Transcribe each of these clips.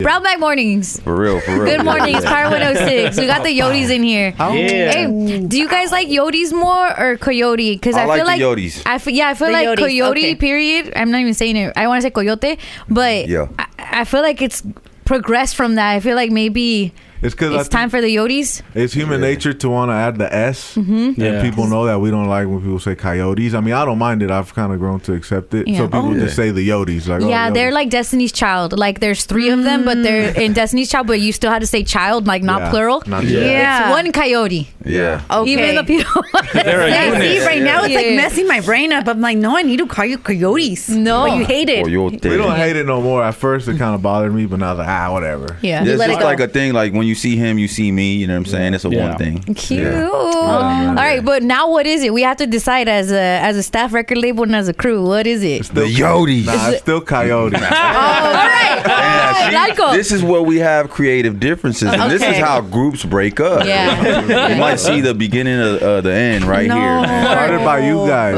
Brown Bag Mornings. For real. Good mornings, Power 106. We got the Yotes in here. Oh. Yeah. Hey, do you guys like Yotes more or Coyote? Because I feel like Yotes. I feel The like Yotes, Coyote. okay. Period. I'm not even saying it. I want to say Coyote, but Yeah. I feel like it's progressed from that. I feel like maybe it's time for the Yotes. It's human nature to want to add the S. Mm-hmm. And people know that we don't like when people say coyotes. I mean, I don't mind it. I've kind of grown to accept it. Yeah. So people just say the Yotes. Like, Yeah, Yotes. they're like Destiny's Child. Like there's 3 of them, but they're in Destiny's Child, but you still have to say child, like not plural. Not It's one coyote. Yeah. Okay. Even the people. They're a Yeah, unit. see, right now it's like Yeah. messing my brain up. I'm like, no, I need to call you coyotes. No. But you hate it. Coyote. We don't hate it no more. At first, it kind of bothered me, but now it's like, whatever. Yeah. It's let it just go. like a thing. Like when you see him, you see me. You know what I'm saying? It's a one thing. Cute. Yeah. All right, but now what is it? We have to decide as a staff record label and as a crew. What is it? The Yotes. Nah, it's still coyote. All right. Yeah, see, Blanco. this is where we have creative differences, and this is Okay. how groups break up. Yeah. You might see the beginning of the end right No. here. Man. Started by you guys.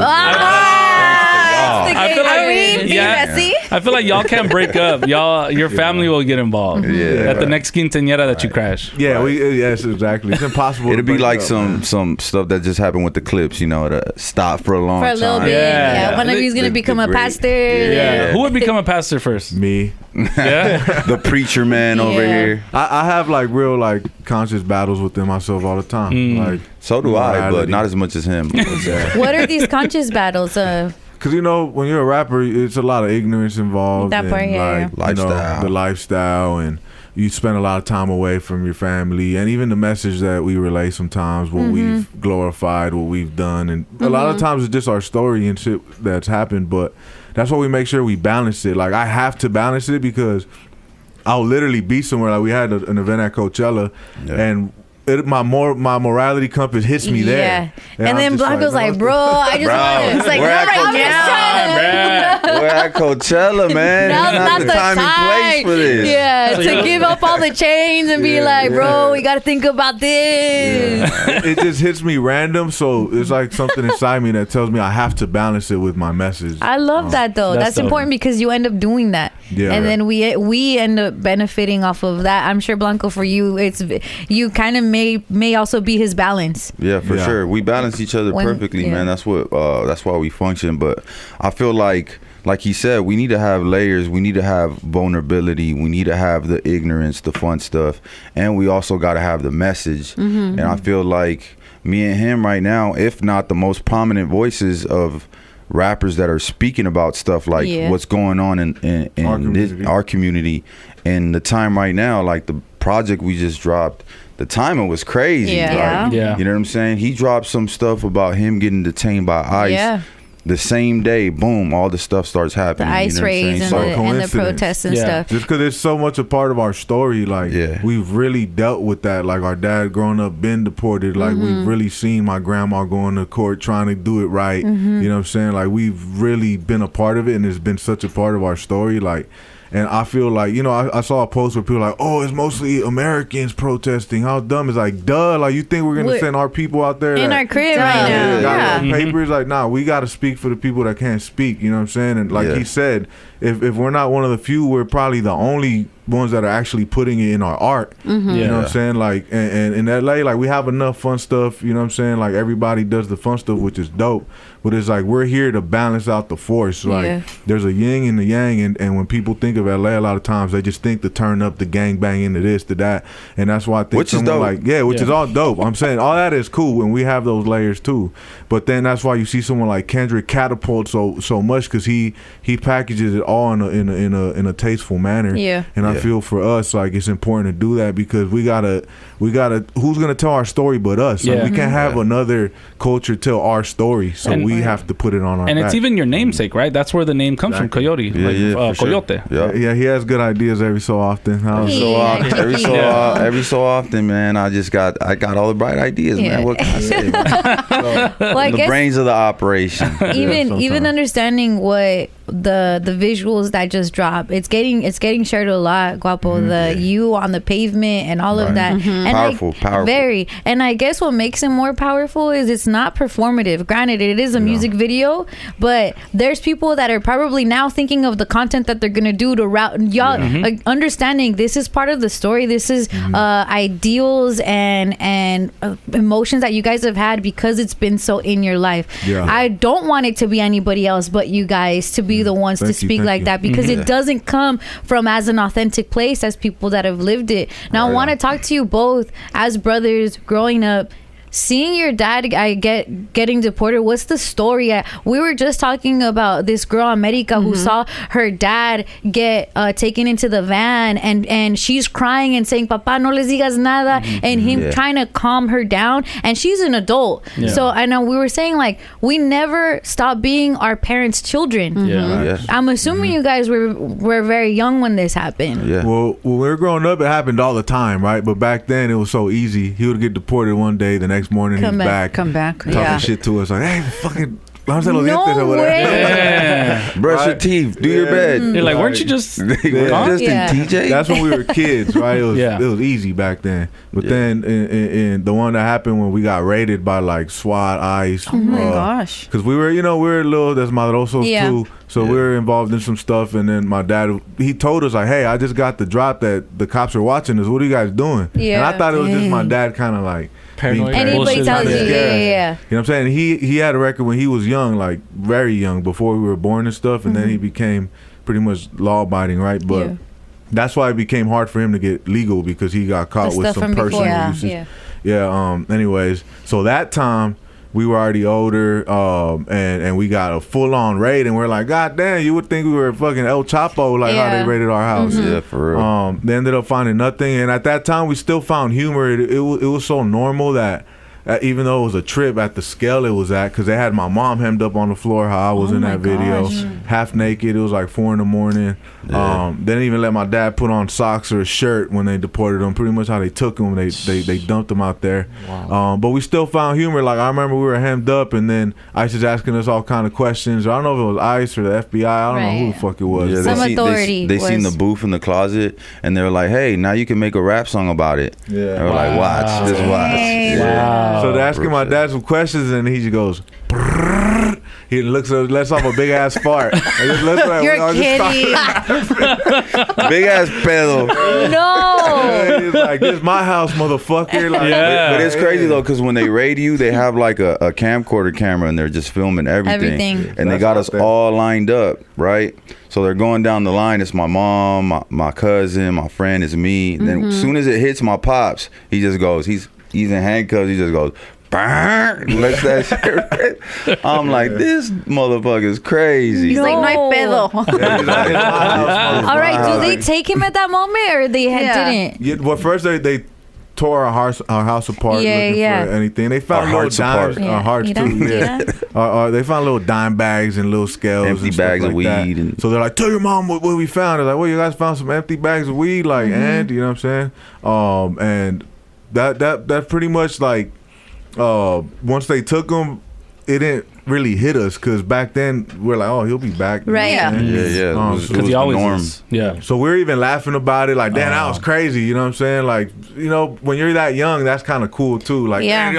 I feel Are we like being messy? I feel like y'all can't break up. Your family will get involved at the next quinceañera that you crash. Yeah, yes, exactly. It's impossible. It'll be break like up, some man. some stuff that just happened with the clips, you know, to stop for a long For a time. little bit. Yeah. Yeah. One of you's going to The become a great- pastor. Yeah. Who would become a pastor first? Me. Yeah. The preacher man over Yeah. here. I have like real like conscious battles within myself all the time. Like So do I, but morality. not as much as him. What are these conscious battles? Because, you know, when you're a rapper, it's a lot of ignorance involved. That part, and, yeah, like, you know, Lifestyle. the lifestyle, and you spend a lot of time away from your family, and even the message that we relay sometimes, what we've glorified, what we've done. And a lot of times it's just our story and shit that's happened, but that's why we make sure we balance it. Like, I have to balance it because I'll literally be somewhere. Like, we had an event at Coachella, and my morality compass hits me there. Yeah. And I'm then just Blanco's like, no, bro, I just Bro, want to. It's like, we're no, at I'm just trying to. We're at Coachella, man. Now's It's not the time and place for this. Yeah, So to you're- give up all the chains and be like, bro, we got to think about this. it just hits me random, so it's like something inside me that tells me I have to balance it with my message. I love that though. That's That's dope. important because you end up doing that, Yeah. and then we end up benefiting off of that. I'm sure Blanco, for you, it's you kind of may also be his balance. Yeah, for Yeah. sure. We balance each other When- perfectly, yeah. man. That's why we function. But I feel like he said, we need to have layers. We need to have vulnerability. We need to have the ignorance, the fun stuff, and we also got to have the message. Mm-hmm. And I feel like me and him right now, if not the most prominent voices of rappers that are speaking about stuff like Yeah. what's going on in Our community. our community, and the time right now, like the project we just dropped. The timing was crazy. Yeah. Like, Yeah. You know what I'm saying? He dropped some stuff about him getting detained by ICE. Yeah. The same day, boom, all the stuff starts The happening. ice you know what I'm raids saying? and, So, the coincidence. protests and Yeah. stuff. Just because it's so much a part of our story, like we've really dealt with that. Like our dad growing up been deported. Like we've really seen my grandma going to court trying to do it right. You know what I'm saying? Like we've really been a part of it, and it's been such a part of our story. Like, and I feel like, you know, I saw a post where people were like, oh, it's mostly Americans protesting. How dumb. It's like, duh. Like, you think we're gonna What- send our people out there In that our crib Dumb. right now. got Yeah. no papers? Like, nah, we got to speak for the people that can't speak. You know what I'm saying? And like Yeah. he said, if we're not one of the few, we're probably the only ones that are actually putting it in our art. You know what I'm saying? Like, and in LA, like we have enough fun stuff. You know what I'm saying? Like everybody does the fun stuff, which is dope. But it's like we're here to balance out the force. Like Yeah. there's a yin and the yang, and when people think of LA, a lot of times they just think to turn up the gang bang into this to that, and that's why I think Which is someone dope. like which is all dope. I'm saying all that is cool, and we have those layers too. But then that's why you see someone like Kendrick catapult so much because he packages it all in a tasteful manner. Yeah. And I feel for us like it's important to do that because we gotta who's gonna tell our story but us? Like, Yeah. we can't have another culture tell our story, so And- we have to put it on our And back. it's even your namesake, right? That's where the name comes from, Coyote. yeah, Like, for sure. Coyote. Yeah. yeah, he has good ideas every so often. Every so often, man, I got all the bright ideas, Yeah. man. What can I say? Man? Well, I The guess brains of the operation. even sometimes. understanding what the visuals that just drop. It's getting shared a lot, Guapo. You on the pavement and all of that. And Powerful. Very. And I guess what makes it more powerful is it's not performative. Granted, it is a music video, but there's people that are probably now thinking of the content that they're gonna do to route y'all, like, understanding this is part of the story. This is ideals and emotions that you guys have had because it's been so in your life. I don't want it to be anybody else but you guys to be the ones to speak like that, because it doesn't come from as an authentic place as people that have lived it. Now I want to talk to you both as brothers growing up, seeing your dad getting deported. What's the story? We were just talking about this girl America who saw her dad get taken into the van, and she's crying and saying, "Papa, no les digas nada," and him trying to calm her down, and she's an adult. So I know we were saying, like, we never stop being our parents' children. I'm assuming you guys were very young when this happened. Well, when we were growing up, it happened all the time, right? But back then it was so easy. He would get deported one day, the next morning Come he's back. talking shit to us, like, hey, fucking brush your teeth, do your bed. You're like, weren't you just just in TJ? That's when we were kids, right? It was easy back then. But then in the one that happened when we got raided by like SWAT, ICE. Oh my gosh. Because we were little desmadrosos too. So we were involved in some stuff, and then my dad, he told us, like, hey, I just got the drop that the cops are watching us. What are you guys doing? And I thought it was just my dad kind of like paranoid. Anybody tells you, you know what I'm saying? He had a record when he was young, like very young, before we were born and stuff, and then he became pretty much law abiding, right? But that's why it became hard for him to get legal, because he got caught with some personal uses. Anyways, so that time we were already older, and we got a full-on raid, and we're like, God damn, you would think we were fucking El Chapo, like how they raided our house. For real. They ended up finding nothing, and at that time we still found humor. It was so normal that even though it was a trip at the scale it was at, because they had my mom hemmed up on the floor, how I was in that video, half naked. It was like 4 a.m. They didn't even let my dad put on socks or a shirt when they deported him. Pretty much how they took him, they dumped him out there. But we still found humor. Like, I remember we were hemmed up, and then ICE was asking us all kind of questions. I don't know if it was ICE or the FBI. I don't know who the fuck it was. Some authority. They seen the booth in the closet, and they were like, hey, now you can make a rap song about it. They were like, watch, just watch. So they're asking my dad some questions, and he just goes, brrr. He lets off a big ass fart. You're kidding. Big ass pedo. No. He's like, this is my house, motherfucker. Like, but it's crazy though, because when they raid you, they have like a camcorder camera, and they're just filming everything. And they got us all lined up, right? So they're going down the line. It's my mom, my cousin, my friend, it's me. Then as soon as it hits my pops, he just goes, he's in handcuffs, he just goes, lets that shit. I'm like, this motherfucker's crazy. He's like, no hay pedo. All right, do they take him at that moment, or they didn't? Yeah, well, first they tore our house apart looking for anything. They found little dimes, our hearts too. They found little dime bags and little scales, empty and bags like of weed. And so they're like, tell your mom what we found. They're like, well, you guys found some empty bags of weed, like, and you know what I'm saying? And that pretty much like. Once they took him, it didn't really hit us, because back then we're like, oh, he'll be back, right? Because he always is. So we're even laughing about it, like, damn, that was crazy. You know what I'm saying? Like, you know, when you're that young, that's kind of cool too. Like, hey, we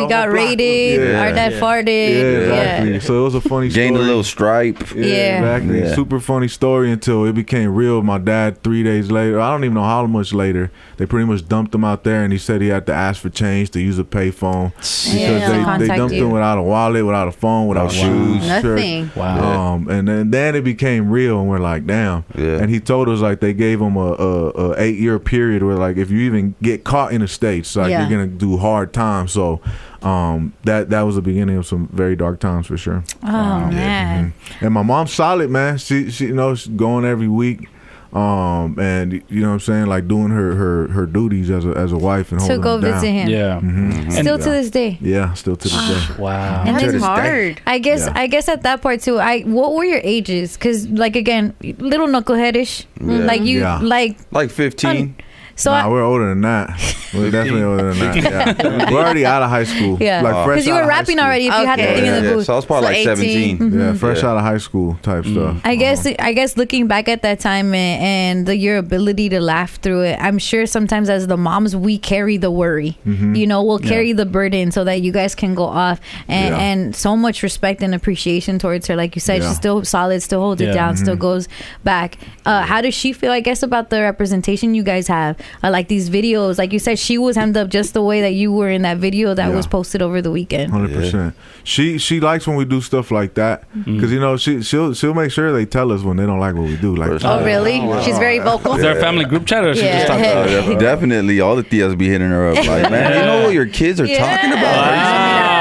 got raided. Our dad farted. Exactly. So it was a funny story. Gained a little stripe. Exactly. Super funny story until it became real. My dad, 3 days later, I don't even know how much later, they pretty much dumped him out there, and he said he had to ask for change to use a payphone, because they dumped him without a wallet, without a phone, without shoes, nothing. Shirt. And then it became real, and we're like, damn. And he told us, like, they gave him a 8-year period where, like, if you even get caught in the States, like, you're gonna do hard time. So that was the beginning of some very dark times for sure. Man. And my mom's solid, man. She you know, she's going every week. And you know what I'm saying, like, doing her duties as a wife and to go visit him. Still to this day. Still to this day. Wow. And That's hard. I guess at that part too, what were your ages? Because, like, again, little knuckleheadish, like you, like 15. So nah, we're older than that. We're definitely older than that. Yeah. We're already out of high school. Yeah, like fresh because you out were of high rapping school. already. If you had the Okay. thing in the booth. So I was probably So like 18. 17. Yeah, fresh out of high school type stuff. I guess looking back at that time and your ability to laugh through it, I'm sure sometimes as the moms we carry the worry. You know, we'll carry the burden so that you guys can go off and so much respect and appreciation towards her. Like you said, she's still solid, still holds it down, still goes back. How does she feel, I guess, about the representation you guys have? Like these videos, like you said, she was hemmed up just the way that you were in that video that was posted over the weekend. 100%. She likes when we do stuff like that because you know she'll make sure they tell us when they don't like what we do. Like, Oh, really? She's very vocal. Is there a family group chat or she just talks about it? Definitely, all the tias be hitting her up like, man, you know what your kids are talking about?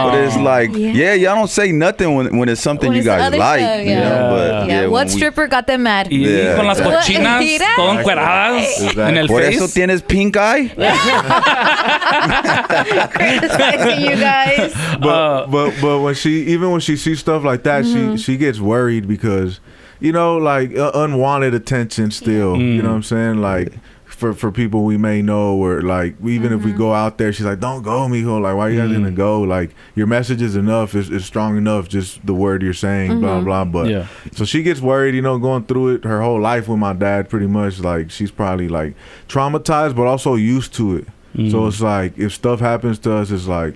But it's like, y'all don't say nothing when it's something you guys like. Stuff, You know? But what when stripper got them mad? Y con las cochinas, Mira. todo encueradas en el Por eso face. tienes pink eye. Respecting you guys. but when she sees stuff like that, she gets worried because you know, like unwanted attention still. You know what I'm saying? Like for people we may know, or like even if we go out there, she's like, "Don't go, mijo. Like, why you guys gonna go? Like, your message is enough. It's strong enough. Just the word you're saying, blah blah." But so she gets worried. You know, going through it her whole life with my dad, pretty much. Like, she's probably like traumatized, but also used to it. So it's like if stuff happens to us, it's like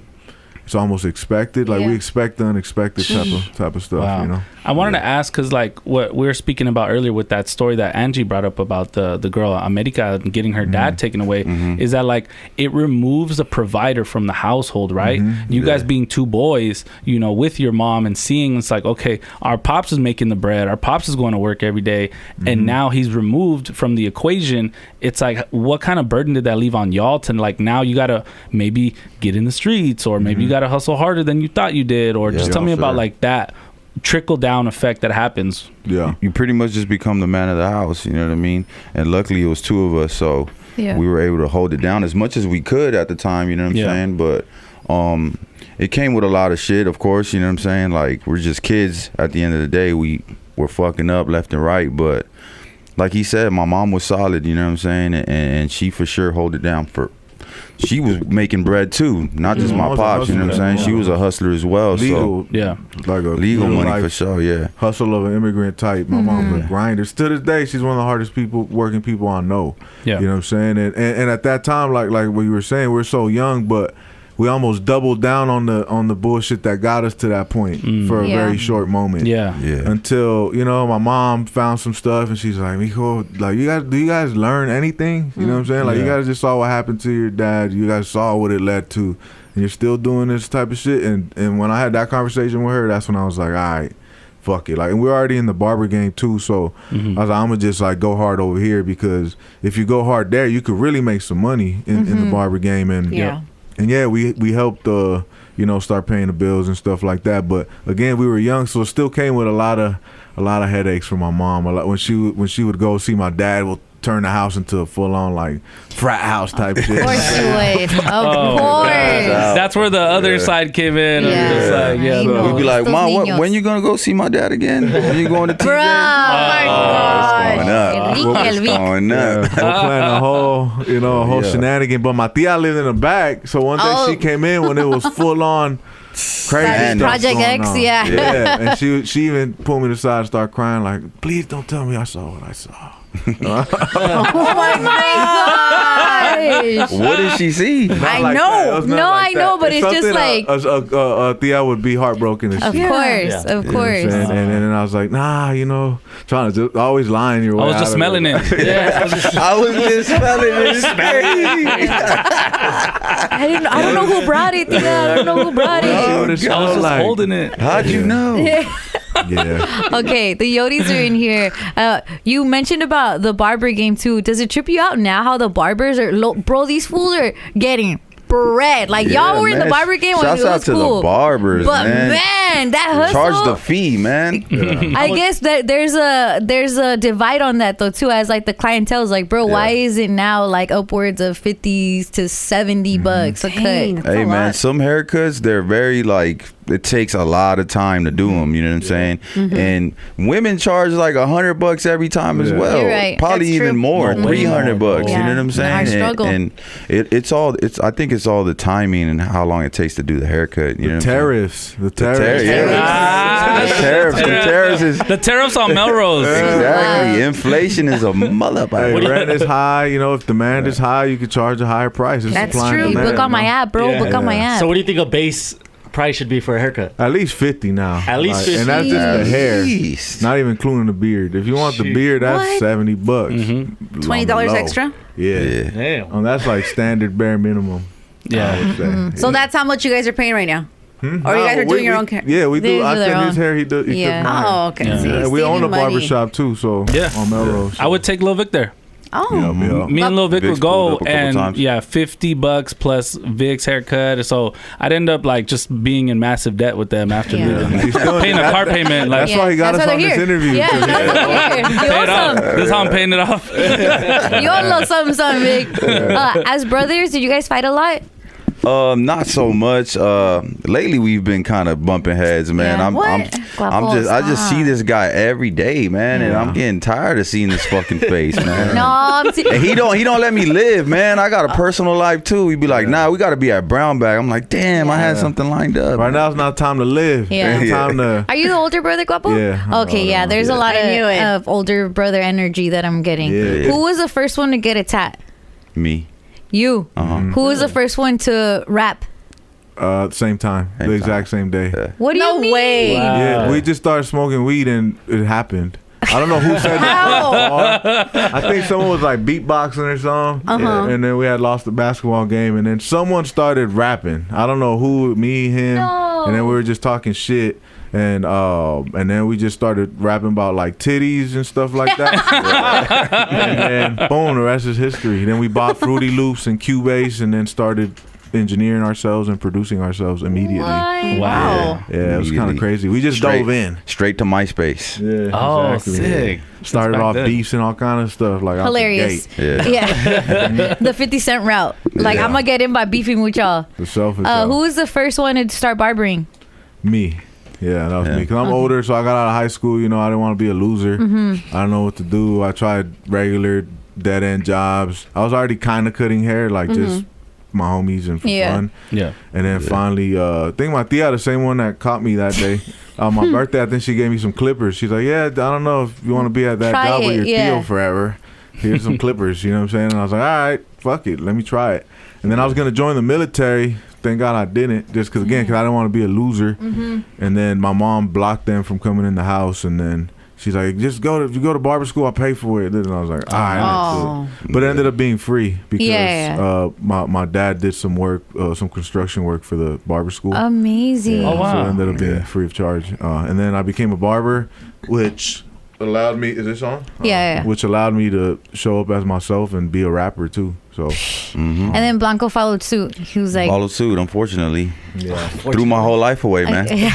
it's almost expected. Like we expect the unexpected type of stuff. Wow. You know. I wanted to ask because like what we were speaking about earlier with that story that Angie brought up about the girl America getting her dad taken away, is that like it removes a provider from the household, right? You guys being two boys, you know, with your mom and seeing it's like, okay, our pops is making the bread, our pops is going to work every day, and now he's removed from the equation. It's like, what kind of burden did that leave on y'all to like now you gotta maybe get in the streets, or maybe you gotta hustle harder than you thought you did, or just tell me about like that trickle down effect that happens. You pretty much just become the man of the house, you know what I mean? And luckily it was two of us, so we were able to hold it down as much as we could at the time, you know what I'm saying? But it came with a lot of shit, of course, you know what I'm saying? Like, we're just kids at the end of the day. We were fucking up left and right, but like he said, my mom was solid, you know what I'm saying? And she for sure hold it down. She was making bread too, not just my pops, you know what I'm saying? She was a hustler as well. Legal, so like a legal money for sure, hustle of an immigrant type. My mom was a grinder. To this day, she's one of the hardest working people I know. You know what I'm saying? And at that time, like what you were saying, we're so young, but we almost doubled down on the bullshit that got us to that point for a very short moment. Until, you know, my mom found some stuff and she's like, "Mijo, like do you guys learn anything?" You know what I'm saying? Like you guys just saw what happened to your dad. You guys saw what it led to, and you're still doing this type of shit. And when I had that conversation with her, that's when I was like, all right, fuck it. Like, and we're already in the barber game too, so I was like, I'm gonna just like go hard over here, because if you go hard there, you could really make some money in the barber game. And we helped you know, start paying the bills and stuff like that. But again, we were young, so it still came with a lot of headaches from my mom. A lot, when she would go see my dad, will turn the house into a full-on like frat house type shit. Of course you would. Of course. That's where the other side came in. So we'd be like, "Mom, when you gonna go see my dad again? When you going to TJ?" Bro, What's going up? We're playing a whole shenanigan. But my tia lived in the back, so one day she came in when it was full-on crazy stuff Project going X, on. yeah. And she even pulled me to the side and started crying like, "Please don't tell me I saw what I saw." Oh my gosh. What did she see? I know, but it's just like Thea would be heartbroken and of shit. course. And then I was like, nah, you know, trying to always lying your way. I was just smelling it. I was just smelling it. I don't know who brought it, Tia. I don't know who brought it. I was just holding it. How'd you know? Okay, the Yotes are in here. You mentioned about the barber game too. Does it trip you out now how the barbers are bro, these fools are getting bread. Like y'all were in the barber game when it was cool. Shouts out to the barbers, but man, that hustle. Charge the fee, man. I guess that there's a divide on that though too, as like the clientele is like, bro, why is it now like upwards of 50 to 70 bucks a cut? Hey man, some haircuts, they're very like it takes a lot of time to do them. You know what I'm saying? And women charge like $100 every time as well. You're right. Probably That's even true. more, $300. Yeah. You know what I'm saying? Our struggle. And it's I think it's all the timing and how long it takes to do the haircut. You know what I'm saying? Tariffs. The Tariffs. tariffs. The tariffs on Melrose. Exactly. Inflation is a motherfucker. Hey, rent is high. You know, if demand is high, you could charge a higher price. It's That's supply and true. demand, Book on my app, bro. Book on my app. So what do you think a base price should be for a haircut? At least 50 now. At least 50. And that's just the hair. Jeez. Not even including the beard. If you want the beard, that's What? $70. $20 extra. Yeah. Damn. And that's like standard bare minimum. Yeah. I would say. So that's how much you guys are paying right now. Or you guys are doing your own hair. Yeah, we They do. I do their cut his own. hair. He does. He Yeah. cuts mine. Oh, okay. Yeah. See, Yeah, we own a saving money. barbershop too, so Yeah. on Melrose. I would take Lil Vic there. Oh. Yeah. Me and Lil Vic Vic's would pulled go up a couple and times. $50 plus Vic's haircut. So I'd end up like just being in massive debt with them after Yeah. leaving. He's still- Paying a car payment. Like, That's why he got That's us why on they're this here. interview. Yeah, that's why they're here. You pay owe it off. some. This is how I'm paying it off. You owe a little something, Vic. As brothers, did you guys fight a lot? Not so much. Lately we've been kind of bumping heads, man. Yeah. I'm What? I just see this guy every day, man, and I'm getting tired of seeing his fucking face, man. No, I'm And he don't let me live, man. I got a personal life too. He'd be like, nah, we got to be at Brownback. I'm like, damn, I had something lined up. Right now it's not time to live. Yeah. It's time to. Are you the older brother, Guapo? Yeah, I'm Okay, the yeah. older There's a one. lot I knew it. of older brother energy that I'm getting. Yeah. Who was the first one to get a tat? Me. You. Who was the first one to rap? Same time, Same the exact same day. Yeah. What do No you mean? way. Yeah, we just started smoking weed and it happened. I don't know who said that. I think someone was like beatboxing or something, and then we had lost the basketball game, and then someone started rapping. I don't know who, me, him, No. and then we were just talking shit. And then we just started rapping about like titties and stuff like that. And then boom, the rest is history. Then we bought Fruity Loops and Cubase, and then started engineering ourselves and producing ourselves immediately. What? Wow. Yeah, it was kind of Immediately. crazy. We just dove in. Straight to MySpace. Yeah. Oh, exactly. sick. Started Back off then. beefs and all kind of stuff like Hilarious. Out the gate. Yeah. The 50 Cent route. Like, Yeah. I'm going to get in by beefing with y'all. The selfish. Who was the first one to start barbering? Me. Yeah, that was Yeah. me. Because I'm older, so I got out of high school. You know, I didn't want to be a loser. I don't know what to do. I tried regular dead end jobs. I was already kind of cutting hair, like just my homies and for Yeah. fun. Yeah. And then finally, I think my tia, the same one that caught me that day, on my birthday, I think she gave me some clippers. She's like, yeah, I don't know if you want to be at that Try job with it, your yeah. Theo forever. Here's some clippers, you know what I'm saying? And I was like, all right, fuck it, let me try it. And then I was going to join the military. Thank God I didn't, just because, again, because I didn't want to be a loser. And then my mom blocked them from coming in the house, and then she's like, just if you go to barber school, I'll pay for it. And I was like, all right. Oh. Let's do it. But it ended up being free because Yeah. my dad did some work, some construction work for the barber school. Amazing. Oh, wow. So it ended up being free of charge. And then I became a barber, which allowed me, is this on? Yeah. Which allowed me to show up as myself and be a rapper too. So, And then Blanco followed suit. He was like, Followed suit, unfortunately. yeah. Threw my whole life away, man. You're in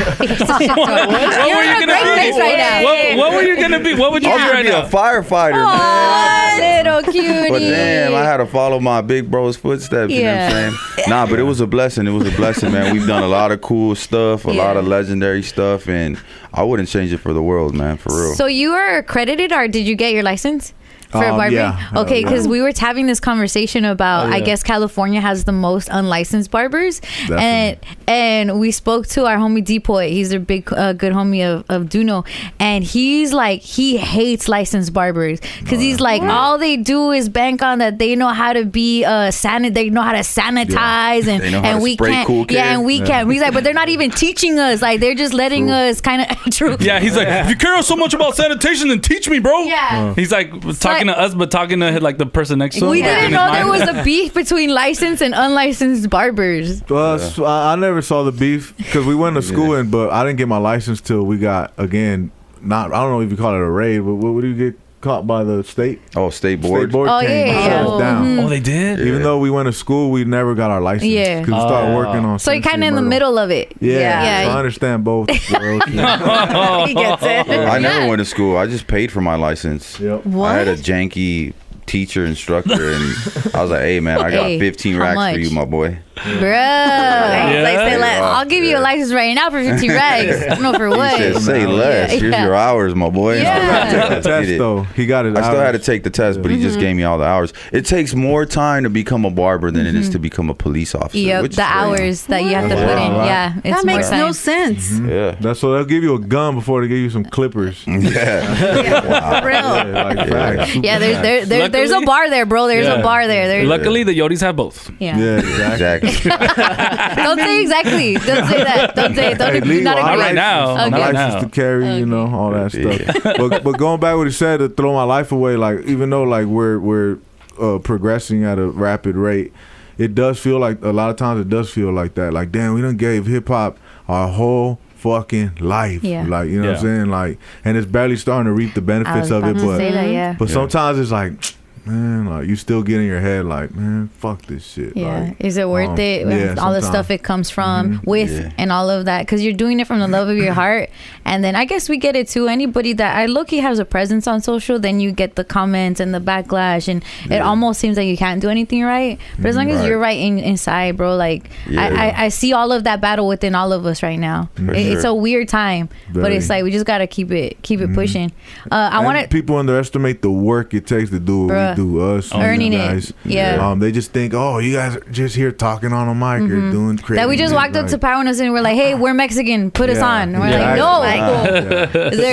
a great place right now. What were you gonna be? What would you I was be gonna right be now? a firefighter, man. Aw, little cutie. But damn, I had to follow my big bro's footsteps. You know what I'm saying? Nah, but it was a blessing. It was a blessing, man. We've done a lot of cool stuff, a lot of legendary stuff, and I wouldn't change it for the world, man. For real. So you are accredited, or did you get your license for barbering? yeah. Okay, Yeah. because we were having this conversation about, I guess California has the most unlicensed barbers, and we spoke to our homie Depoy. He's a big good homie of Duno, and he's like, he hates licensed barbers because he's like, all they do is bank on that they know how to be they know how to sanitize They know how and to we spray can't. cool care. And we can't. He's like, but they're not even teaching us. Like, they're just letting us kind of true. Yeah, he's like, if you care so much about sanitation, then teach me, bro. Yeah. He's like talking to us, but talking to like the person next to him. We like, in didn't his know there mind. was a beef between licensed and unlicensed barbers. Well, so I never saw the beef because we went to school, but I didn't get my license till we got, again, I don't know if you call it a raid, but what do you get caught by the state? Oh, state board. State board Oh, came and yeah, shut yeah. us down. Oh, they did? Even though we went to school, we never got our license. Yeah. Because we started working on So you're Sensory kind of in the Myrtle. middle of it. Yeah. Yeah. So I understand both worlds. He gets it. I never went to school. I just paid for my license. Yep. What? I had a janky teacher instructor, and I was like, "Hey, man, I got Hey, 15 how racks much? for you, my boy." Bruh. Like, say less. I'll give you a license right now for 50 rags. I don't know for He what. said, say less. Here's your hours, my boy. Yeah. The test though, he got it. I still had to take the test, but he just gave me all the hours. It takes more time to become a barber than it is to become a police officer. Yep, which the is crazy. hours that you have to put in. Wow. Yeah, it's That more makes time. no sense. Yeah. That's so they'll give you a gun before they give you some clippers. Yeah. For real. Yeah, like facts. Yeah, there's a Luckily- bar there, bro. There's Yeah. a bar there. There's, Luckily, the Yotis have both. yeah. Yeah, exactly. Exactly. Don't say exactly. Don't say that. Don't say. Don't Hey, do legal, not I agree. right now. Okay. Not right License now. to carry, you know, all that stuff. But going back what he said, to throw my life away, like even though like we're progressing at a rapid rate, it does feel like a lot of times it does feel like that. Like damn, we done gave hip hop our whole fucking life. Yeah. Like you know what I'm Yeah. saying, like, and it's barely starting to reap the I benefits was of about it, to but say that, yeah. but sometimes it's like, man, like you still get in your head like, man, fuck this shit. Yeah, Like, is it worth it? yeah, All the sometimes. stuff it comes from with Yeah. and all of that, because you're doing it from the love of your heart. And then I guess we get it too. Anybody that I low-key has a presence on social, then you get the comments and the backlash, and it almost seems like you can't do anything right. But as long as Right. you're right inside, bro, like Yeah. I see all of that battle within all of us right now. It's sure. a weird time, but Very. it's like we just gotta keep it pushing. I and want to. people underestimate the work it takes to do what Bruh. we do. Us Earning you it. guys. Yeah. They just think, oh, you guys are just here talking on a mic or doing crazy. That we just walked up to Powerness and we're like, "Hey, we're Mexican. Put us on." And we're like, "No."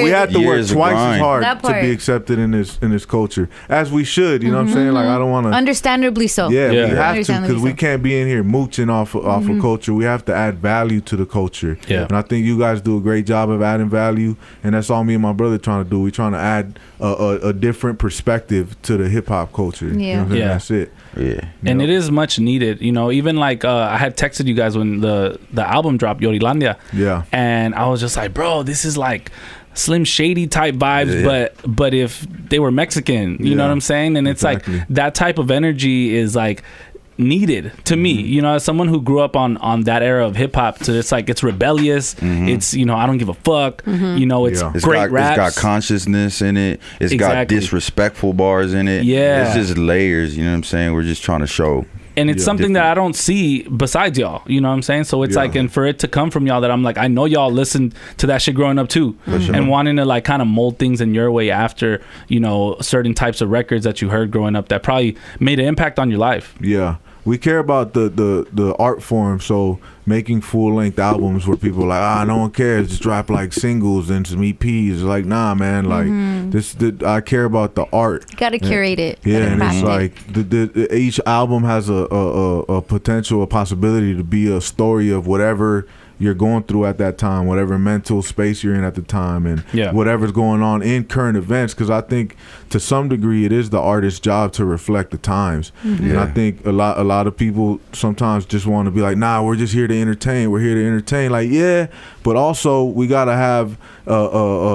We had to work Years of twice as grind. hard That to part. be accepted in this culture, as we should. You know what I'm saying? Like I don't want to. Understandably so. Yeah, Yeah. we have to Understandably because we so. can't be in here mooching off of culture. We have to add value to the culture. Yeah. And I think you guys do a great job of adding value, and that's all me and my brother trying to do. We're trying to add a different perspective to the hip hop culture. You know what I'm saying? Yeah. That's it. Yeah. And it is much needed, you know. Even like I had texted you guys when the album dropped, yoteLAndia. Yeah. And I was just like, bro, this is like Slim Shady type vibes, but if they were Mexican, you know Yeah. what I'm saying? And it's Exactly. like that type of energy is like needed to me, you know, as someone who grew up on that era of hip hop. So it's like it's rebellious, it's, you know, I don't give a fuck, you know, it's Yeah. great raps. It's got consciousness in it. It's got Exactly. disrespectful bars in it. Yeah. It's just layers, you know what I'm saying? We're just trying to show. And it's Yeah. something that I don't see besides y'all, you know what I'm saying? So it's Yeah. like, and for it to come from y'all, that I'm like, I know y'all listened to that shit growing up too, sure. and wanting to like kind of mold things in your way after, you know, certain types of records that you heard growing up that probably made an impact on your life. Yeah. We care about the art form, so making full length albums where people are like, no one cares, just drop like singles and some EPs. Like, nah, man, like I care about the art. You gotta curate it. Yeah, Gotta and craft it's it. like each album has a potential, a possibility to be a story of whatever you're going through at that time, whatever mental space you're in at the time, and Yeah. whatever's going on in current events. Because I think to some degree it is the artist's job to reflect the times, and I think a lot of people sometimes just want to be like, nah, we're just here to entertain. We're here to entertain. Like, yeah, but also we gotta have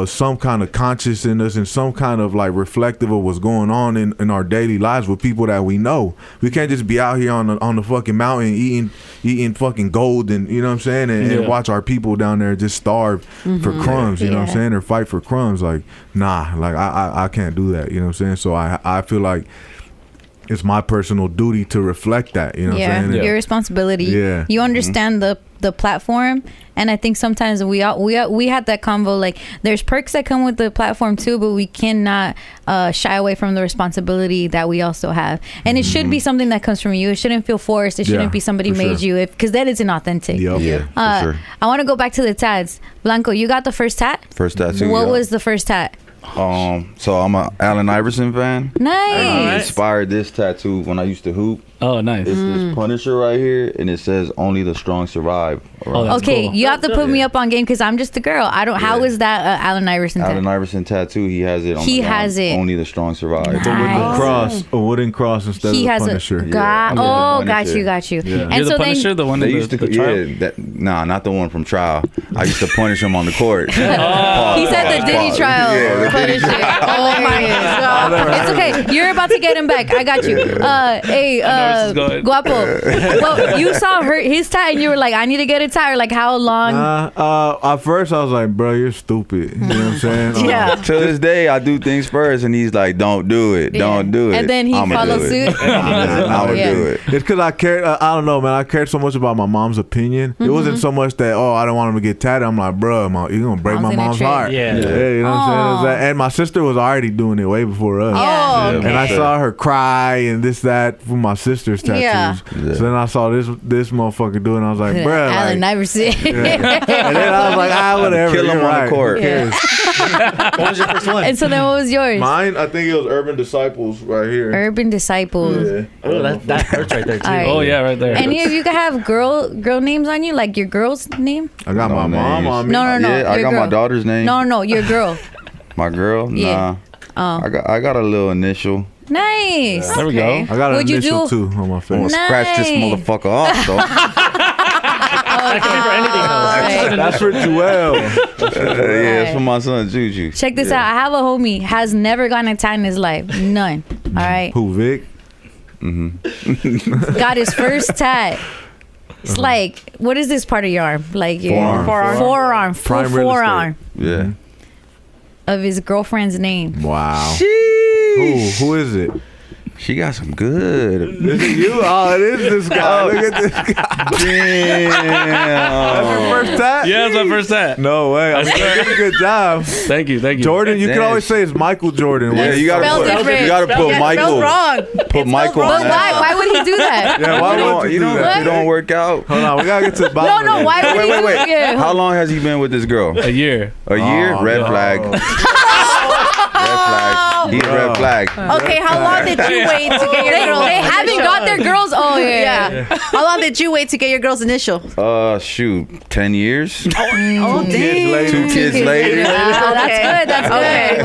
some kind of consciousness and some kind of like reflective of what's going on in our daily lives with people that we know. We can't just be out here on the fucking mountain eating fucking gold, and you know what I'm saying, and watch our people down there just starve for crumbs, you know what I'm saying, or fight for crumbs. Like, nah, like I can't do that, you know what I'm saying. So I feel like it's my personal duty to reflect that, you know what I'm saying. Your responsibility. Yeah. You understand the platform, and I think sometimes we had that convo, like there's perks that come with the platform too, but we cannot shy away from the responsibility that we also have, and it should be something that comes from you. It shouldn't feel forced. It shouldn't be somebody for made sure. you, because that isn't authentic. Yep. Yeah, for sure. I want to go back to the tats. Blanco, you got the first tat? First tattoo. What yeah. was the first tat? So I'm a Allen Iverson fan. He Nice. inspired this tattoo when I used to hoop. Oh, nice. It's this Punisher right here, and it says "Only the strong survive." Oh, that's Okay, cool. you have to put me up on game because I'm just a girl. I don't. How is that Allen Iverson tat? Allen Iverson tattoo. He has it. On He the arm. has it. Only the strong survive. With Nice. a wooden cross instead He of has a Punisher. a Yeah, got. I'm the Oh, Punisher. got you. Yeah. And You're so the Punisher, the one They in used to, the trial? not the one from trial. I used to punish him on the court. He said the Diddy trial. Yeah, the Diddy Punisher. Oh my God. It's okay. You're about to get him back. I got you. Hey, I know where this is going. Guapo. Well, you saw his tat and you were like, I need to get a tat, or like how long? At first I was like, bro, you're stupid. You know what I'm saying? Yeah. To this day, I do things first, and he's like, "Don't do it, don't do it." And then he follows suit. I'm gonna Yeah. do it. It's because I cared. I don't know, man. I cared so much about my mom's opinion. It wasn't so much that I don't want him to get tatted. I'm like, bro, you're gonna break Mom's my in a mom's trip. heart. Yeah. You know what I'm saying? And my sister was already doing it way before us. Oh, Yeah. okay. And I saw her cry and this, that for my sister's tattoos. Yeah. So then I saw this motherfucker do it, and I was like, bruh. Allen Like, Iverson. and then I was like, whatever. Kill him you're on the right. court. Who cares? What was your first one? And so then, what was yours? Mine, I think it was Urban Disciples right here. Urban Disciples. Yeah. Oh, that hurts right there too. All right. Oh yeah, right there. Any of you can have girl names on you, like your girl's name? I got my No mom names. on me. No, Yeah, I your got girl. my daughter's name. No, your girl. My girl? Yeah. Nah. I got a little initial. Nice. There we go. I got an What'd you initial do? too on my I'm gonna face. scratch this Nice. motherfucker off, though. That could be for anything though. That's for Joel. Yeah, it's for my son Juju. Check this out. I have a homie has never gotten a tat in his life. None. All right. Who, Vic? Got his first tat. It's like, what is this part of your arm? Like your Forearm. full Prime real forearm Yeah. of his girlfriend's name. Wow. Sheesh. Who is it? She got some good. Is it you? Oh, it is this guy. Look at this guy. Damn. That's your first tat? Yeah, that's my first tat. No way. I mean, you did a good job. Thank you. Jordan, you can Damn. always say it's Michael Jordan. Yeah, you gotta Spelled different. put Yeah, Michael. spelled wrong. Put Michael But on that. why would he do that? Yeah, why would you do If that? it don't work out. Hold on, we gotta get to the bottom. No, of why would he do Wait. that? How long has he been with this girl? A year. A year? Oh, Red no. flag. Red flag. He's red flag. Okay, how long did you wait to get your girl's They haven't initial? got their girls. Oh yeah. Yeah. How long did you wait to get your girl's initial? Shoot, 10 years? Oh, Kids later. 2 kids later. Ah, that's Okay. good. That's Okay. good.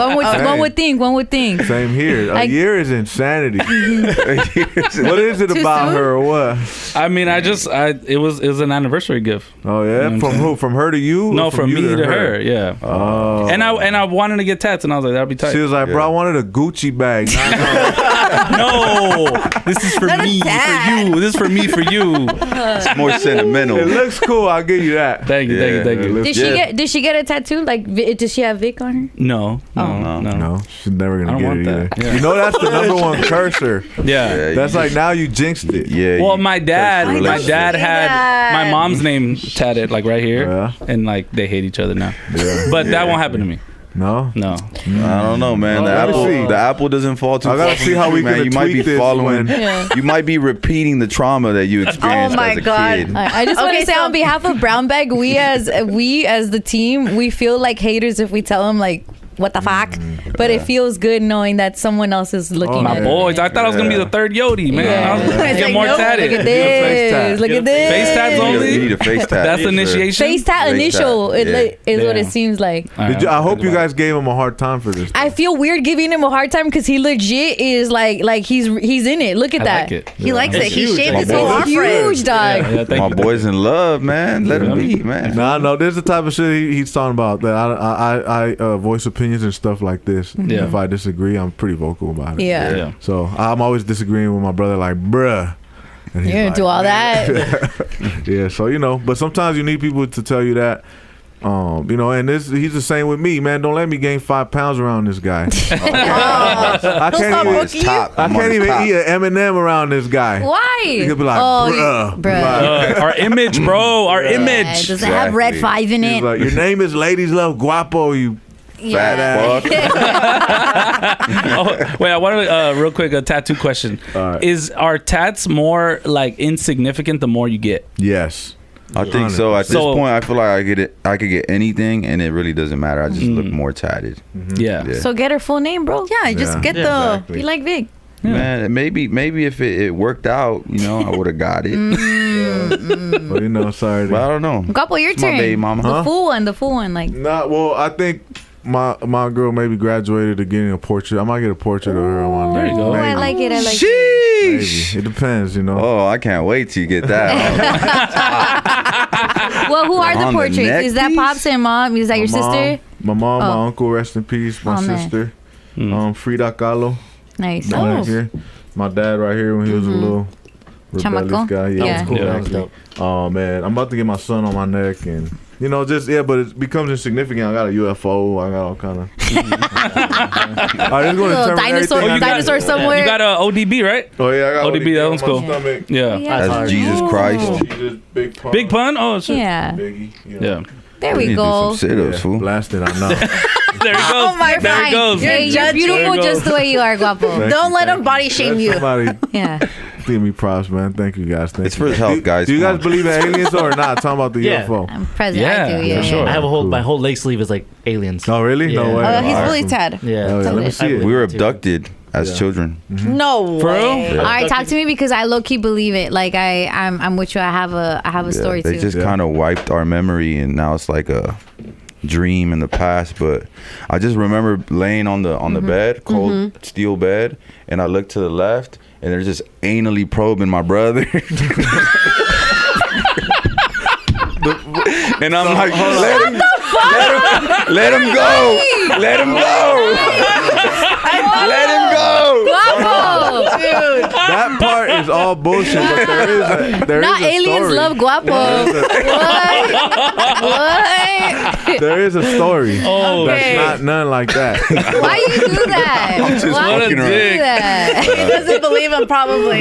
One would think. Same here. A Like- year is insanity. What is it Too about soon? her or what? I mean, it was an anniversary gift. Oh yeah, You know what from I'm who? From her to you? No, Or from you me to her. Yeah. Oh. And I wanted to get tats, and I was like, that'd be tight. She was like, bro, I wanted a Gucci bag. No, this is for Not a me, for tat. you. This is for me, for you. It's more sentimental. It looks cool. I'll give you that. Thank you. Did she get a tattoo? Like, did she have Vic on her? No. No, she's never I gonna don't get want it either. that. Yeah. You know that's the number one cursor. Yeah. That's like now you jinxed it. Yeah. Well, you- my dad Curse relationship. had my mom's name tatted like right here, Yeah. and like they hate each other now. Yeah. But that won't happen to me. No. No. I don't know, man. Oh, The let me see. apple doesn't fall too I far. gotta from see the how we tree, man. can You might be tweak this following. Yeah. You might be repeating the trauma that you experienced my as a God. kid. I just want Okay, to say so- on behalf of Brown Bag, we as the team, we feel like haters if we tell them like, what the fuck? But it feels good knowing that someone else is looking Oh, at My it. boys, I thought I was gonna be the third Yodi, man. Yeah. I was gonna It's get like, more nope. tatted. Look at face tat. this. Look at this. Face tats only? You need a face tat. That's Yes, sir. initiation. Face tat Face initial tat, yeah. is what Yeah. it seems like. All right, I hope think you about guys gave him a hard time for this. I feel weird giving him a hard time because he legit is like he's in it. Look at I that. like it. He likes It's it. He huge. shaved My his whole boy. arm for it. Huge dog. Yeah, thank My you. boy's in love, man. Let him be, man. No, there's the type of shit he's talking about that I voice opinions and stuff like this. Yeah. If I disagree, I'm pretty vocal about it. Yeah. Yeah. So I'm always disagreeing with my brother, like, bruh. And he's You're gonna like, do all that. Yeah, so but sometimes you need people to tell you that. And he's the same with me, man. Don't let me gain 5 pounds around this guy. I He'll stop can't even, booking you. I can't even eat an M&M around this guy. Why? He could be like, bruh. bruh. Our image, bro. Our Yeah, image. does it have red 5 in He's it? like, your name is Ladies Love Guapo, you fat ass. Oh, wait, I wanted real quick a tattoo question. All right. Is our tats more like insignificant the more you get? Yes. I think so. At this So- point, I feel like I could get anything, and it really doesn't matter. I just look more tatted. Yeah. Yeah. So get her full name, bro. Yeah, just get the. exactly. Be like Vic. Man, maybe if it worked out, I would have got it. But sorry. But I don't know. Couple, your It's my turn. baby mama. The Huh? full one. Like, Well, I think my girl maybe graduated to getting a portrait. I might get a portrait of her on my There you neck. go. oh, I Maybe. like it. I like it. Maybe. Sheesh. It depends, Oh, I can't wait to get that. Well, who are the On the portraits? neck Is that piece? Pops and Mom? Is that your sister? My mom, Oh. my uncle, rest in peace. My Oh, man. sister, Frida Kahlo. Nice. Back here. My dad right here when he was a little rebellious Chamaco? guy. Yeah. That was cool. Yeah. That was dope. Oh man, I'm about to get my son on my neck, and just but it becomes insignificant. I got a UFO. I got all kind of. Little dinosaur somewhere. You got a ODB, right? Oh yeah, I got ODB, that one's on my cool. stomach. Yeah. Yeah. That's Jesus Christ. Jesus, big pun. Big pun? Oh, shit. Yeah. Biggie. Yeah. There We we need to do go. some sit-ups, fool. Blasted, I know. There he goes. Oh my there he God. goes. Hey, you're Judge- beautiful There you just go. the way you are, guapo. Thank Don't you, let thank them body shame you. Somebody Yeah. give me props, man. Thank you guys. Thank It's you. for his health, Do- guys. Do you Come guys on. believe in aliens or not? Talking about the Yeah. UFO. I'm present. Yeah, I do. for Yeah. sure. I have Cool. my whole leg sleeve is like aliens. Oh really? No Yeah. way. He's Awesome. fully tad. Yeah. Oh, yeah. Let me see it. We were abducted as Yeah. children. No way. For real? All right, talk to me because I low key believe it. Like I'm with you. I have a story They too. just Yeah. kind of wiped our memory, and now it's like a dream in the past. But I just remember laying on the bed, cold steel bed, and I looked to the left, and they're just anally probing my brother. And I'm like, let him go. Let him go. Let him go. Guapo. Dude. That part is all bullshit, but there Not is a aliens story. love guapo. What? There is a story. Oh, Okay. That's not none like that. Why you do that? just Why fucking you around. do that? He doesn't believe him, probably.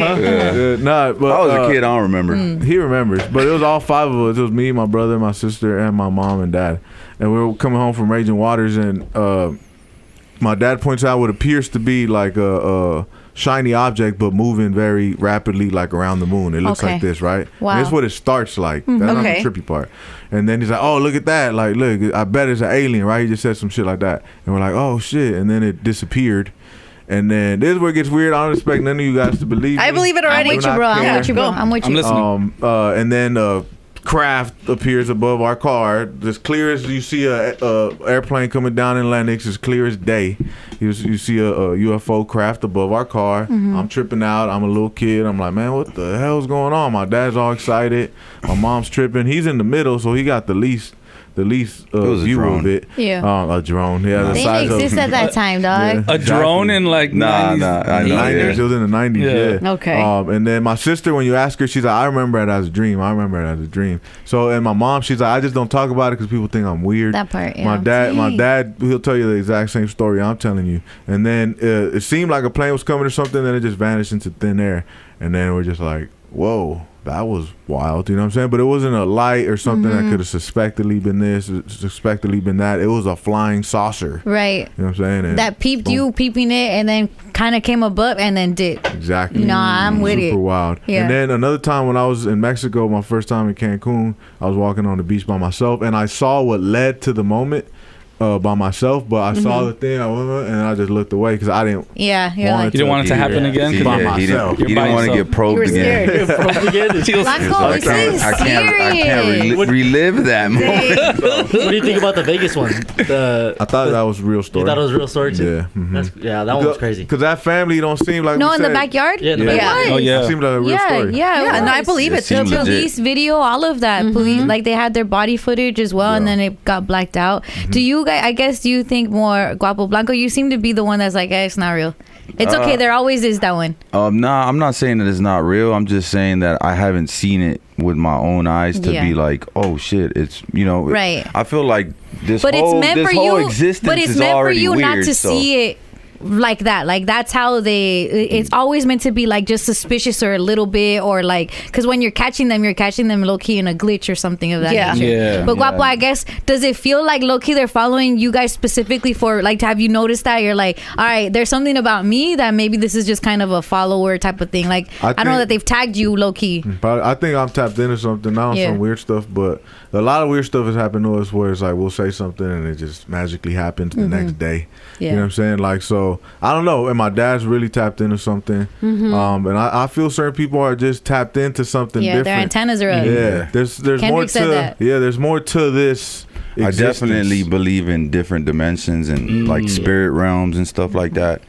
Nah, but I was a kid. I don't remember. He remembers, but it was all five of us. It was me, my brother, my sister, and my mom and dad. And we were coming home from Raging Waters, and my dad points out what appears to be like a shiny object, but moving very rapidly, like around the moon. It looks Okay. like this, right? Wow. And that's what it starts like. That's not Okay. the trippy part. And then he's like, "Oh, look at that! Like, look, I bet it's an alien, right?" He just said some shit like that, and we're like, "Oh shit!" And then it disappeared. And then this is where it gets weird. I don't expect none of you guys to believe me. I believe it I'm already. with you, bro. I'm with you, bro. I'm with I'm you. listening. And then craft appears above our car, as clear as you see a airplane coming down in Lennox, as clear as day. You see a UFO craft above our car. I'm tripping out. I'm a little kid. I'm like, man, what the hell's going on? My dad's all excited. My mom's tripping. He's in the middle, so he got the least was a view drone. of it. Yeah. A drone. Yeah, the They size didn't exist of at that time, dog. A drone in like Nah, 90s. I know. 90s. Yeah. It was in the 90s. Yeah. Yeah. Okay. And then my sister, when you ask her, she's like, I remember it as a dream. I remember it as a dream. So, and my mom, she's like, I just don't talk about it because people think I'm weird. That part, yeah. My dad, he'll tell you the exact same story I'm telling you. And then it seemed like a plane was coming or something, then it just vanished into thin air. And then we're just like, whoa, that was wild. You know what I'm saying? But it wasn't a light or something that could have suspectedly been this, suspectedly been that. It was a flying saucer. Right. You know what I'm saying? And That peeped boom. you, peeping it, and then kind of came above and then dipped. Exactly. Nah, I'm with Super it. wild. Yeah. And then another time when I was in Mexico, my first time in Cancun, I was walking on the beach by myself, and I saw what led to the moment by myself. But I saw the thing, and I just looked away because I didn't. Yeah, you're Want like, You didn't want it to happen again? He, By yeah, he myself. didn't, he You're didn't by want to yourself. get probed You were again. scared. Blanco, I this is can't serious. relive that moment. What do you think about the Vegas one? I thought that was a real story. You thought it was a real story too? Yeah. Mhm. That one was crazy. Because that family don't seem like No, we in the said. backyard? Yeah, in the Yeah. backyard. Oh, yeah. It seemed like a real Yeah, story. yeah. Yeah, it no, I was. believe It it too. seemed The legit. police video, all of that. Police, like they had their body footage as well, and Yeah. then it got blacked out. Do you guys? I guess do you think more Guapo Blanco? You seem to be the one that's like, hey, it's not real. It's okay. There always is that one. Nah, I'm not saying that it's not real. I'm just saying that I haven't seen it with my own eyes to Yeah. be like, oh shit, it's Right. I feel like this But whole it's meant this for whole you. existence But it's is meant for already you weird, not to so. see it like that. Like that's how they. It's always meant to be like just suspicious or a little bit or like because when you're catching them low key in a glitch or something of that Yeah. nature. Yeah. But Guapo, Yeah. I guess does it feel like low key they're following you guys specifically for like? Have you noticed that you're like, all right, there's something about me that maybe this is just kind of a follower type of thing. Like I don't know think- that they've tagged you low key. But I think I'm tapped into something now, Yeah. some weird stuff. But a lot of weird stuff has happened to us where it's like we'll say something and it just magically happens the next day. Yeah. You know what I'm saying? Like, so I don't know. And my dad's really tapped into something. And I feel certain people are just tapped into something Yeah, different. their antennas are up. Yeah, there's more Kendrick to said that. there's more to this. I existence. definitely believe in different dimensions and like spirit realms and stuff like that.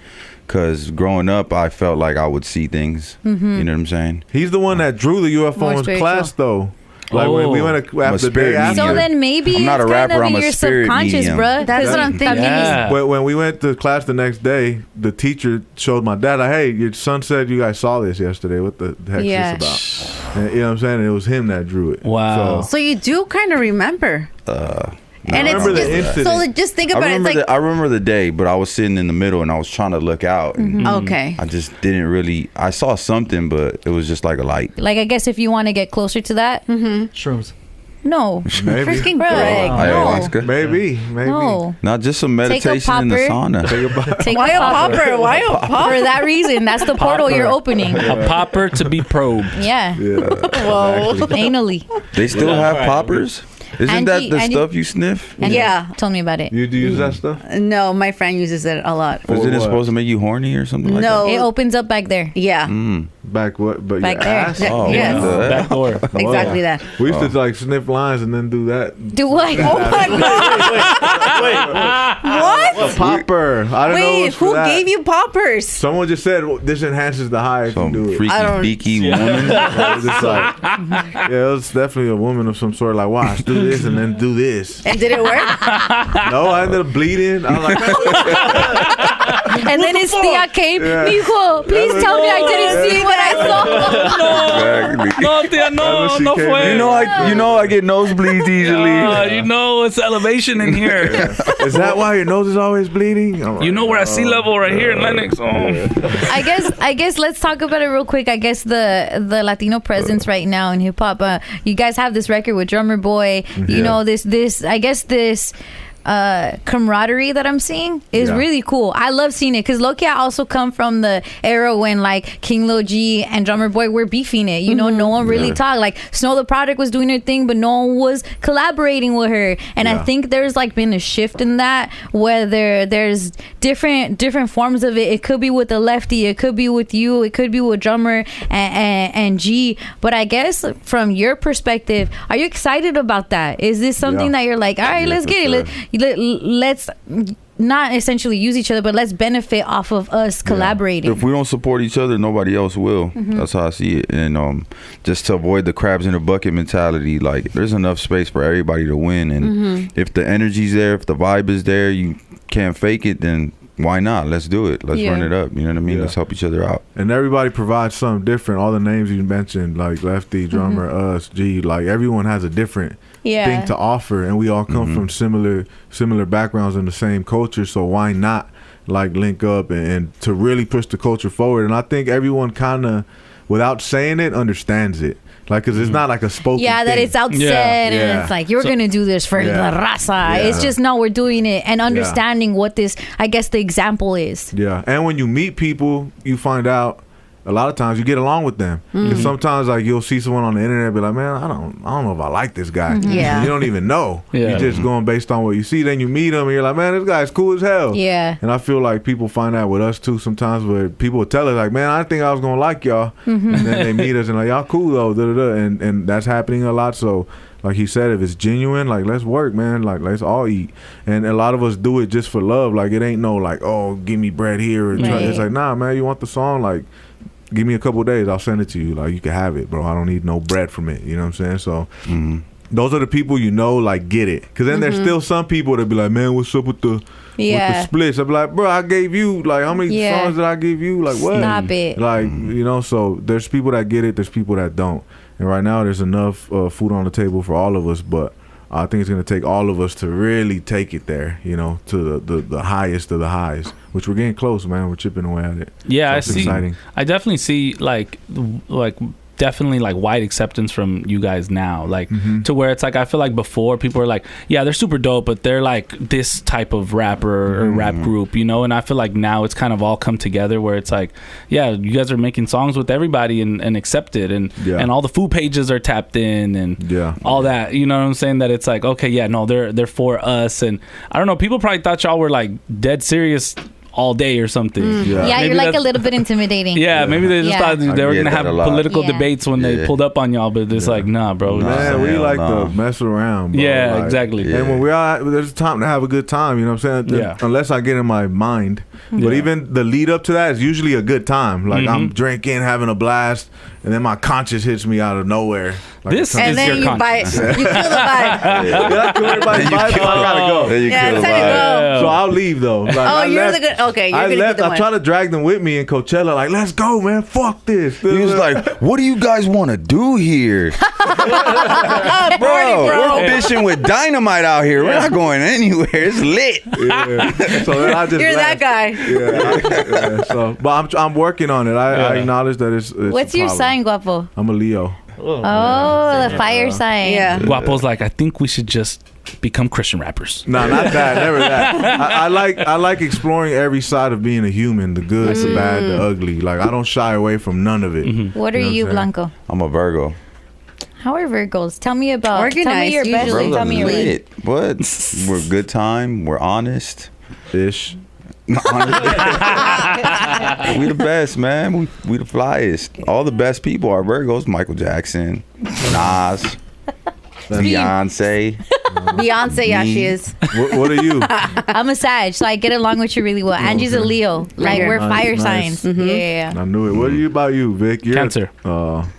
Cause growing up, I felt like I would see things. You know what I'm saying? He's the one that drew the UFO More in spiritual. class, though. Like when we went after the day after. So then maybe I'm not it's a kind rapper, of I'm in a your spirit subconscious, medium. bro. That's what I'm thinking. Yeah. When we went to class the next day, the teacher showed my dad, like, hey, your son said you guys saw this yesterday. What the heck Yeah. is this about? And, you know what I'm saying? And it was him that drew it. Wow. So you do kind of remember. And I it's remember the just incident. so just think about it. It's like I remember the day, but I was sitting in the middle and I was trying to look out. And okay. I just didn't really. I saw something, but it was just like a light. Like, I guess if you want to get closer to that, Shrooms. no, Maybe. Freaking Greg, Ayahuasca. Maybe. no. Not just some Take a meditation in the sauna. Take Why a popper? Why a popper? For that reason, that's the portal you're opening. A popper to be probed. Yeah, Whoa. anally. They still have poppers? Isn't that the Angie- stuff you sniff? And Yeah. told me about it. You do use that stuff? No, my friend uses it a lot. Isn't it what? supposed to make you horny or something like No. It opens up back there. Yeah. Back what? But Back your there. ass? Oh, Yes. what the heck? Back door. Exactly that. We used to like sniff lines and then do that. Do what? Oh my god! What? A popper. I don't know. Wait, what's for who that. gave you poppers? Someone just said well, this enhances the high if you Some do it. freaky I don't- beaky woman. It was just like, yeah, it was definitely a woman of some sort. Like, watch, do this and then do this. And did it work? No, I ended up bleeding. I was like, And then his tia came. Yeah. Mijo, please tell me I didn't see what I saw. Exactly. No, tia, no, Unless she no came fue. in. You know I get nosebleeds easily. You know it's elevation in here. is that why your nose is always bleeding? I'm like, You know we're at sea level right here in Lennox. Oh. I guess let's talk about it real quick. I guess the Latino presence right now in hip hop. You guys have this record with Drummer Boy. You Yeah. know this. I guess this camaraderie that I'm seeing is Yeah. really cool. I love seeing it because Loki, I also come from the era when like King Lil G and Drummer Boy were beefing it. You know, no one really talked. Like Snow the Product was doing her thing, but no one was collaborating with her. And I Yeah. think there's like been a shift in that, whether there's different forms of it. It could be with the Lefty, it could be with you, it could be with Drummer and G. But I guess from your perspective, are you excited about that? Is this something Yeah. that you're like, all right, let's for get sure. it. Let's not essentially use each other, but let's benefit off of us collaborating. If we don't support each other, nobody else will. That's how I see it. And just to avoid the crabs in a bucket mentality, like there's enough space for everybody to win. And if the energy's there, if the vibe is there, you can't fake it, then why not? Let's do it. Let's run it up. You know what I mean? Yeah. Let's help each other out. And everybody provides something different. All the names you mentioned, like Lefty, Drummer, us, G, like everyone has a different thing to offer, and we all come from similar backgrounds in the same culture. So why not like link up and to really push the culture forward? And I think everyone kind of, without saying it, understands it. Like, cause it's not like a spoken that thing. it's outset Yeah. and it's like you're gonna do this for Yeah. the raza. Yeah. It's just no, we're doing it and understanding what this, I guess, the example is. Yeah, and when you meet people, you find out a lot of times you get along with them. Because sometimes like you'll see someone on the internet and be like, man, I don't know if I like this guy. Yeah. And you don't even know. Yeah. You're just going based on what you see. Then you meet him and you're like, man, this guy's cool as hell. Yeah. And I feel like people find out with us too sometimes, where people will tell us like, man, I didn't think I was gonna like y'all, and then they meet us and like, y'all cool though, da, da, da. And that's happening a lot. So like he said, if it's genuine, like let's work, man. Like let's all eat. And a lot of us do it just for love. Like it ain't no like, oh, give me bread here. Or Right. It's like, nah, man, you want the song? Like, give me a couple of days, I'll send it to you. Like you can have it, bro. I don't need no bread from it. You know what I'm saying? So those are the people you know, like get it. Because then there's still some people that be like, man, what's up with the splits? I be like, bro, I gave you like how many Yeah. songs did I give you? Like what? Stop it. Like you know, so there's people that get it, there's people that don't. And right now there's enough food on the table for all of us, but I think it's going to take all of us to really take it there, you know, to the highest of the highs, which we're getting close, man. We're chipping away at it. Yeah, So I it's see. exciting. I definitely see like definitely like wide acceptance from you guys now, like to where it's like I feel like before people were like, yeah, they're super dope, but they're like this type of rapper or rap group, you know. And I feel like now it's kind of all come together where it's like, yeah, you guys are making songs with everybody and accepted, and all the food pages are tapped in and all that, you know what I'm saying? That it's like, okay, yeah, no, they're for us. And I don't know, people probably thought y'all were like dead serious all day or something. Yeah, Maybe you're like a that's- little bit intimidating. Yeah, maybe they just thought they were get gonna that have a lot. political Yeah. debates when they pulled up on y'all, but it's like, nah, bro. Nah. Man, we hell like no. to mess around, bro. Yeah, Like, exactly. And when we're out, there's time to have a good time, you know what I'm saying? Yeah. Unless I get in my mind. But Yeah. even the lead up to that is usually a good time. Like I'm drinking, having a blast, and then my conscience hits me out of nowhere. Like This And is then your you bite. conscience. You kill the vibe. Did I kill everybody's vibe? I gotta go. Then you Yeah, kill it's the time to vibe. go. So I'll leave though. Like, I You're left, the good. Okay, you're I gonna left. get the I one. tried to drag them with me in Coachella. Like, let's go, man. Fuck this. He was like, "What do you guys want to do here, Party, bro? bro. We're fishing with dynamite out here. We're not going anywhere. It's lit." Yeah. So then I just You're left. that guy. Yeah. So, but I'm working on it. I acknowledge that it's What's a your problem. sign, Guapo? I'm a Leo. Oh, the fire sign. Yeah. Guapo's like, I think we should just become Christian rappers. No, not that. Never that. I like exploring every side of being a human. The good, the bad, the ugly. Like, I don't shy away from none of it. What are You know you, what I'm Blanco? I'm a Virgo. How are Virgos? Tell me about. Tell me Organized, your best. usually. Tell me your lit. What? We're good time. We're honest. Ish. We the best, man. We the flyest. All the best people are Virgos. Michael Jackson, Nas, Beyonce. Beyonce, yeah, Me. she is. What are you? I'm a Sag, so I get along with you really well. Angie's a Leo. Like, Okay. we're fire Nice. signs. Yeah. I knew it. What are you about you, Vic? You're Cancer.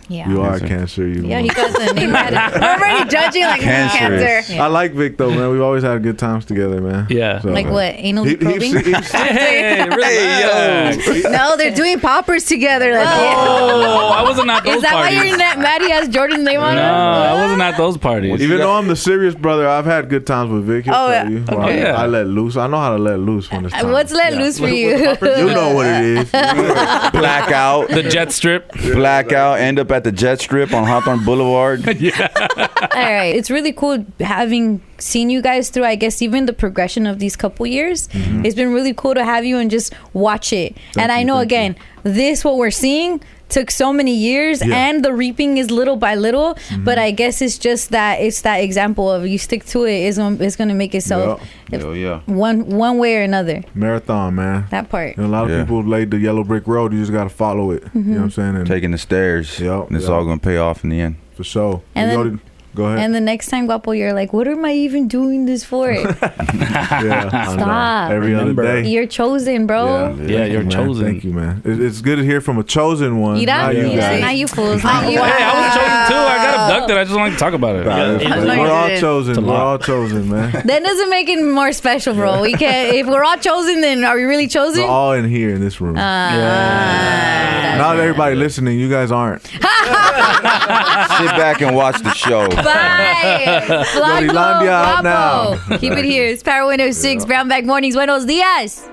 Yeah. You are a Cancer. You. Yeah, he doesn't. He had it. We're already judging like Cancerous. cancer. I like Vic though, man. We've always had good times together, man. Yeah. Like what? Anally probing? Hey, relax. No, they're doing poppers together. Like, Oh, I wasn't at those Is that parties. why you're that mad he has Jordan's name on No, him? I wasn't at those parties. Even though I'm the serious brother, I've had good times with Vic. He'll Oh, tell yeah. you. Well, Okay. I let loose. I know how to let loose when it's time. What's let loose for you? You know what it is. Blackout. The jet strip. Blackout. End up at the jet strip on Hawthorne Boulevard. All right. It's really cool having seen you guys through, I guess, even the progression of these couple years. It's been really cool to have you and just watch it. And I know, again, this, what we're seeing, took so many years, Yeah. and the reaping is little by little. But I guess it's just that it's that example of you stick to it, it's gonna make itself Hell yeah. one way or another. Marathon, man. That part. And a lot of Yeah. people laid the yellow brick road. You just got to follow it. You know what I'm saying? And Taking the stairs. Yep, And it's yep. all going to pay off in the end. for sure. And You then- go ahead. And the next time, Guapo, you're like, what am I even doing this for? Yeah, I know. Stop. Every Remember. other day. You're chosen, bro. Thank Yeah, you, you're man. chosen. Thank you, man. It's good to hear from a chosen one. Mira, Not you mira, guys. not you fools. Not you. Hey, I was chosen too. I got abducted. I just don't like to talk about it. We're all It's chosen. a We're lot. all chosen, man. That doesn't make it more special, bro. We can't. If we're all chosen, then are we really chosen? We're all in here in this room. Not everybody listening. You guys aren't. Sit back and watch the show. Bye. Blanco, yoteLAndia out Guapo. Keep it here. It's Power 106, Brown Bag Mornings. Buenos dias.